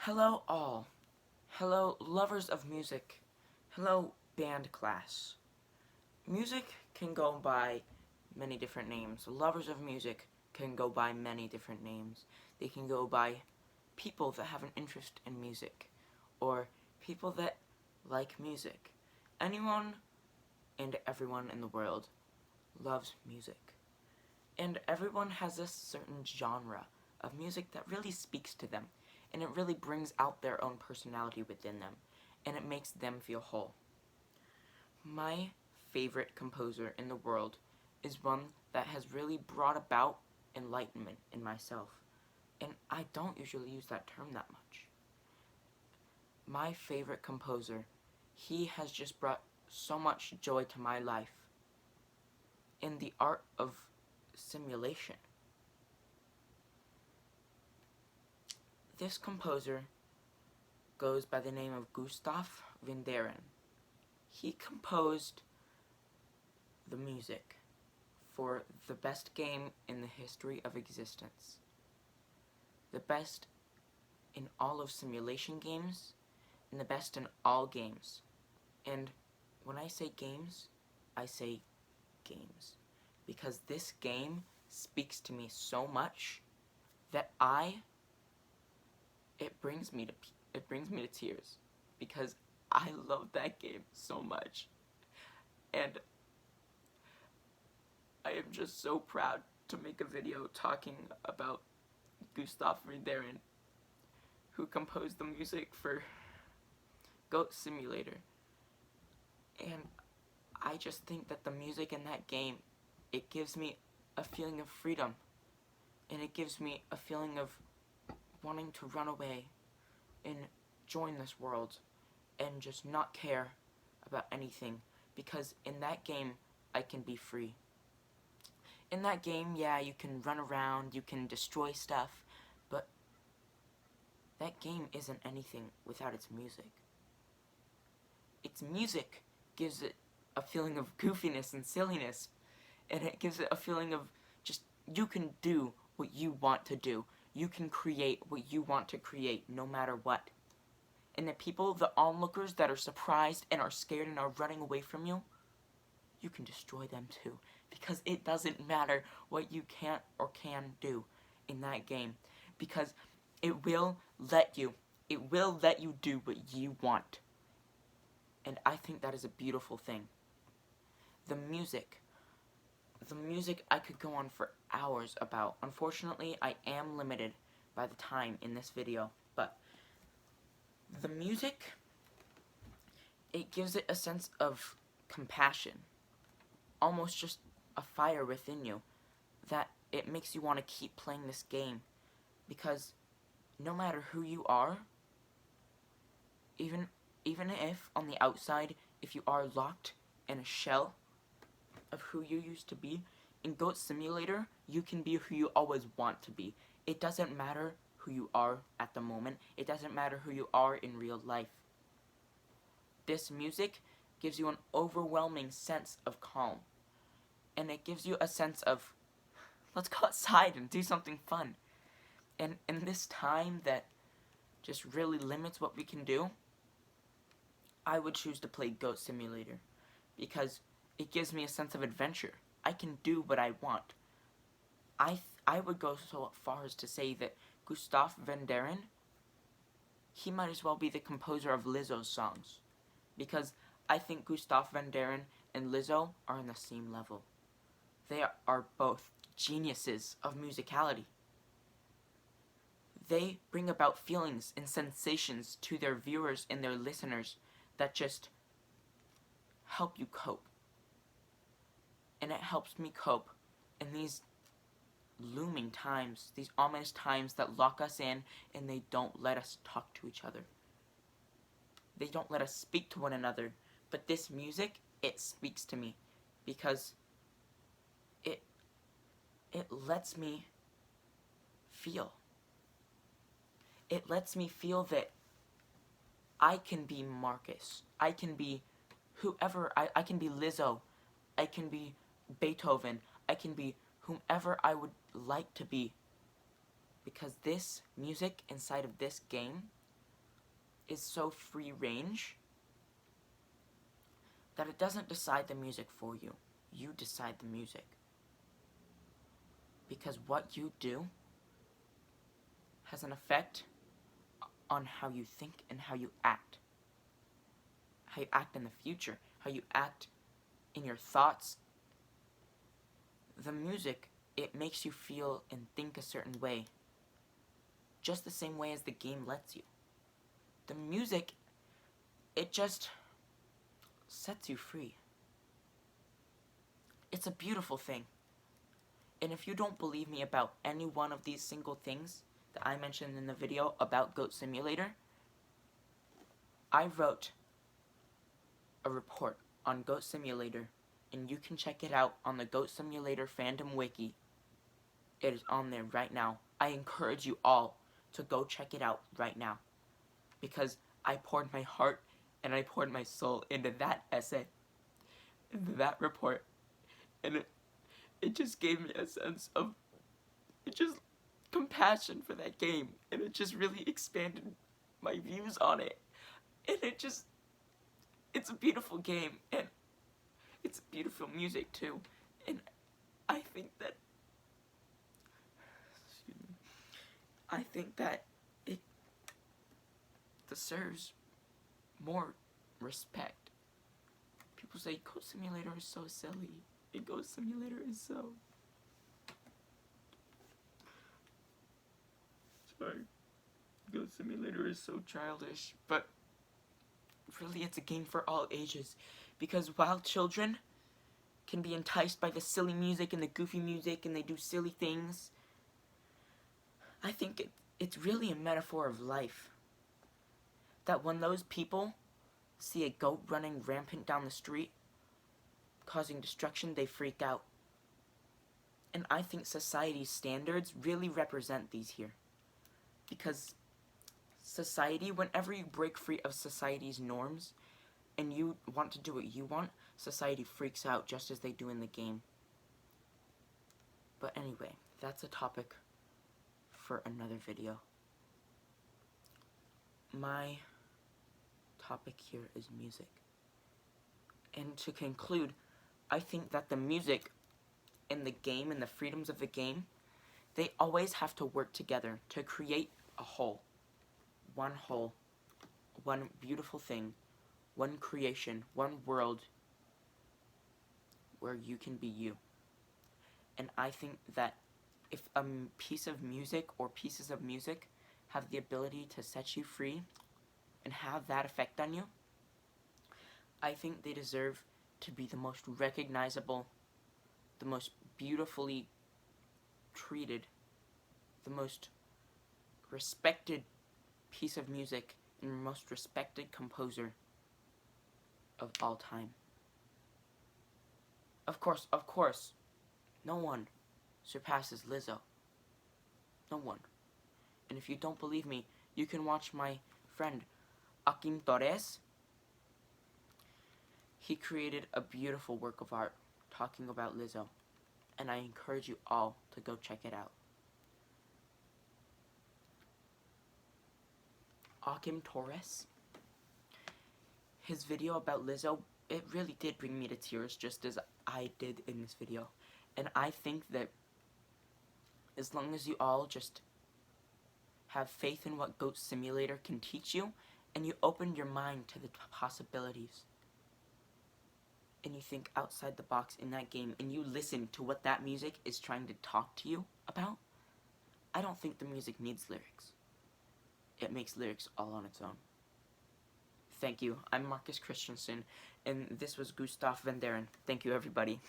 Hello all. Hello lovers of music. Hello band class. Music can go by many different names. Lovers of music can go by many different names. They can go by people that have an interest in music, or people that like music. Anyone and everyone in the world loves music. And everyone has a certain genre of music that really speaks to them, and it really brings out their own personality within them, and it makes them feel whole. My favorite composer in the world is one that has really brought about enlightenment in myself, and I don't usually use that term that much. My favorite composer, he has just brought so much joy to my life in the art of simulation. This composer goes by the name of GUSTAF He composed the music for the best game in the history of existence. The best in all of simulation games, and the best in all games. And when I say games, I say games. Because this game speaks to me so much that it brings me to tears, because I love that game so much, and I am just so proud to make a video talking about GUSTAF, who composed the music for Goat Simulator. And I just think that the music in that game, it gives me a feeling of freedom, and it gives me a feeling of wanting to run away and join this world and just not care about anything, because in that game I can be free. In that game, yeah, you can run around, you can destroy stuff, but that game isn't anything without its music. Its music gives it a feeling of goofiness and silliness, and it gives it a feeling of just, you can do what you want to do. You can create what you want to create, no matter what. And the people, the onlookers that are surprised and are scared and are running away from you, you can destroy them too. Because it doesn't matter what you can't or can do in that game. Because it will let you do what you want. And I think that is a beautiful thing. The music I could go on for hours about. Unfortunately, I am limited by the time in this video, but the music, it gives it a sense of compassion, almost just a fire within you, that it makes you want to keep playing this game, because no matter who you are, even if on the outside, if you are locked in a shell of who you used to be, in Goat Simulator, you can be who you always want to be. It doesn't matter who you are at the moment. It doesn't matter who you are in real life. This music gives you an overwhelming sense of calm. And it gives you a sense of, let's go outside and do something fun. And in this time that just really limits what we can do, I would choose to play Goat Simulator, because it gives me a sense of adventure. I can do what I want. I would go so far as to say that GUSTAF, he might as well be the composer of Lizzo's songs, because I think GUSTAF and Lizzo are on the same level. They are both geniuses of musicality. They bring about feelings and sensations to their viewers and their listeners that just help you cope. And it helps me cope in these looming times, these ominous times that lock us in and they don't let us talk to each other. They don't let us speak to one another. But this music, it speaks to me, because it lets me feel. It lets me feel that I can be Marcus. I can be whoever. I can be Lizzo. I can be Beethoven. I can be whomever I would like to be. Because this music inside of this game is so free range that it doesn't decide the music for you. You decide the music. Because what you do has an effect on how you think and how you act. How you act in the future. How you act in your thoughts. The music, it makes you feel and think a certain way. Just the same way as the game lets you. The music, it just sets you free. It's a beautiful thing. And if you don't believe me about any one of these single things that I mentioned in the video about Goat Simulator, I wrote a report on Goat Simulator, and you can check it out on the Goat Simulator fandom wiki. It is on there right now. I encourage you all to go check it out right now, because I poured my heart and I poured my soul into that essay, into that report, and it just gave me a sense of compassion for that game, and it just really expanded my views on it. And it's a beautiful game, and it's beautiful music too. And I think that it deserves more respect. People say Goat Simulator is so silly. And Goat Simulator is so... Sorry. Goat Simulator is so childish. But really, it's a game for all ages. Because while children can be enticed by the silly music and the goofy music and they do silly things, I think it's really a metaphor of life. That when those people see a goat running rampant down the street, causing destruction, they freak out. And I think society's standards really represent these here. Because society, whenever you break free of society's norms and you want to do what you want, society freaks out just as they do in the game. But anyway, that's a topic for another video. My topic here is music. And to conclude, I think that the music in the game and the freedoms of the game, they always have to work together to create a whole. One beautiful thing, one creation, one world where you can be you. And I think that if a piece of music or pieces of music have the ability to set you free and have that effect on you, I think they deserve to be the most recognizable, the most beautifully treated, the most respected piece of music and the most respected composer of all time. Of course, no one surpasses Lizzo. No one. And if you don't believe me, you can watch my friend Akim Torres. He created a beautiful work of art talking about Lizzo, and I encourage you all to go check it out. Akim Torres, his video about Lizzo, it really did bring me to tears, just as I did in this video. And I think that as long as you all just have faith in what Goat Simulator can teach you, and you open your mind to the possibilities, and you think outside the box in that game, and you listen to what that music is trying to talk to you about, I don't think the music needs lyrics. It makes lyrics all on its own. Thank you. I'm Marcus Christensen, and this was GUSTAF. Thank you, everybody.